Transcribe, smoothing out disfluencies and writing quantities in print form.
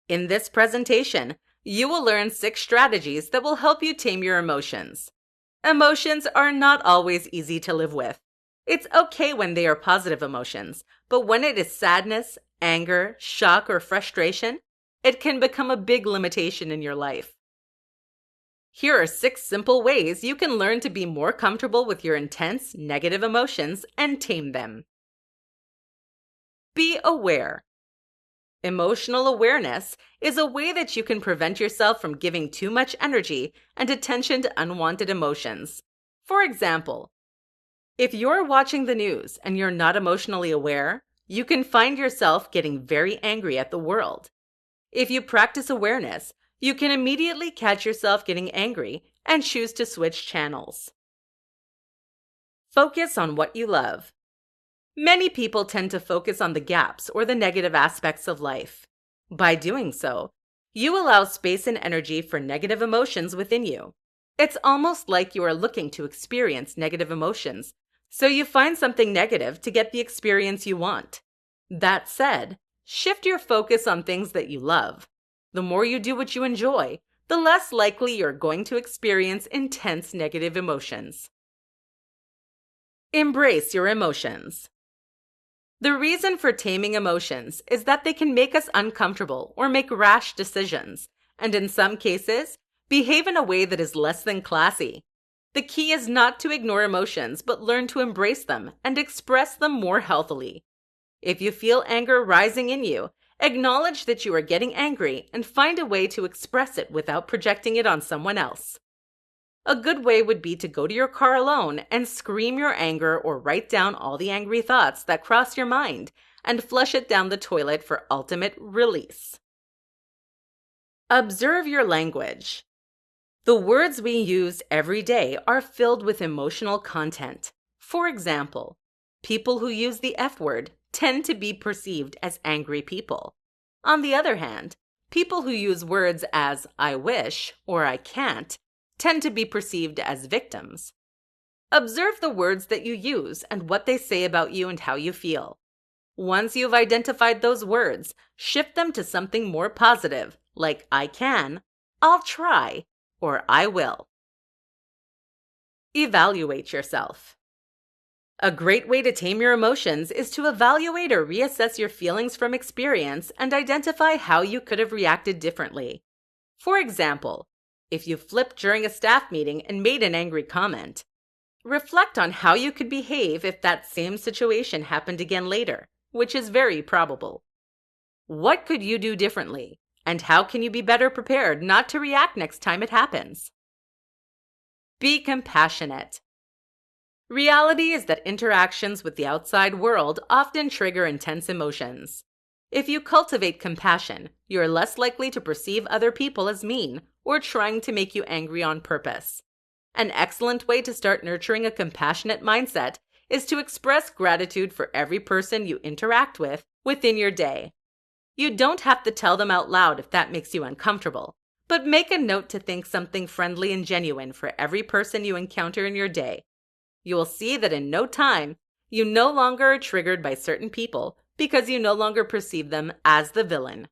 In this presentation, you will learn 6 strategies that will help you tame your emotions. Emotions are not always easy to live with. It's okay when they are positive emotions, but when it is sadness, anger, shock, or frustration, it can become a big limitation in your life. Here are 6 simple ways you can learn to be more comfortable with your intense, negative emotions and tame them. Be aware. Emotional awareness is a way that you can prevent yourself from giving too much energy and attention to unwanted emotions. For example, if you're watching the news and you're not emotionally aware, you can find yourself getting very angry at the world. If you practice awareness, you can immediately catch yourself getting angry and choose to switch channels. Focus on what you love. Many people tend to focus on the gaps or the negative aspects of life. By doing so, you allow space and energy for negative emotions within you. It's almost like you are looking to experience negative emotions, so you find something negative to get the experience you want. That said, shift your focus on things that you love. The more you do what you enjoy, the less likely you're going to experience intense negative emotions. Embrace your emotions. The reason for taming emotions is that they can make us uncomfortable or make rash decisions, and in some cases, behave in a way that is less than classy. The key is not to ignore emotions, but learn to embrace them and express them more healthily. If you feel anger rising in you, acknowledge that you are getting angry and find a way to express it without projecting it on someone else. A good way would be to go to your car alone and scream your anger or write down all the angry thoughts that cross your mind and flush it down the toilet for ultimate release. Observe your language. The words we use every day are filled with emotional content. For example, people who use the F word tend to be perceived as angry people. On the other hand, people who use words as I wish or I can't tend to be perceived as victims. Observe the words that you use and what they say about you and how you feel. Once you've identified those words, shift them to something more positive, like I can, I'll try, or I will. Evaluate yourself. A great way to tame your emotions is to evaluate or reassess your feelings from experience and identify how you could have reacted differently. For example, if you flipped during a staff meeting and made an angry comment, reflect on how you could behave if that same situation happened again later, which is very probable. What could you do differently, and how can you be better prepared not to react next time it happens? Be compassionate. Reality is that interactions with the outside world often trigger intense emotions. If you cultivate compassion, you're less likely to perceive other people as mean or trying to make you angry on purpose. An excellent way to start nurturing a compassionate mindset is to express gratitude for every person you interact with within your day. You don't have to tell them out loud if that makes you uncomfortable, but make a note to think something friendly and genuine for every person you encounter in your day. You will see that in no time, you no longer are triggered by certain people because you no longer perceive them as the villain.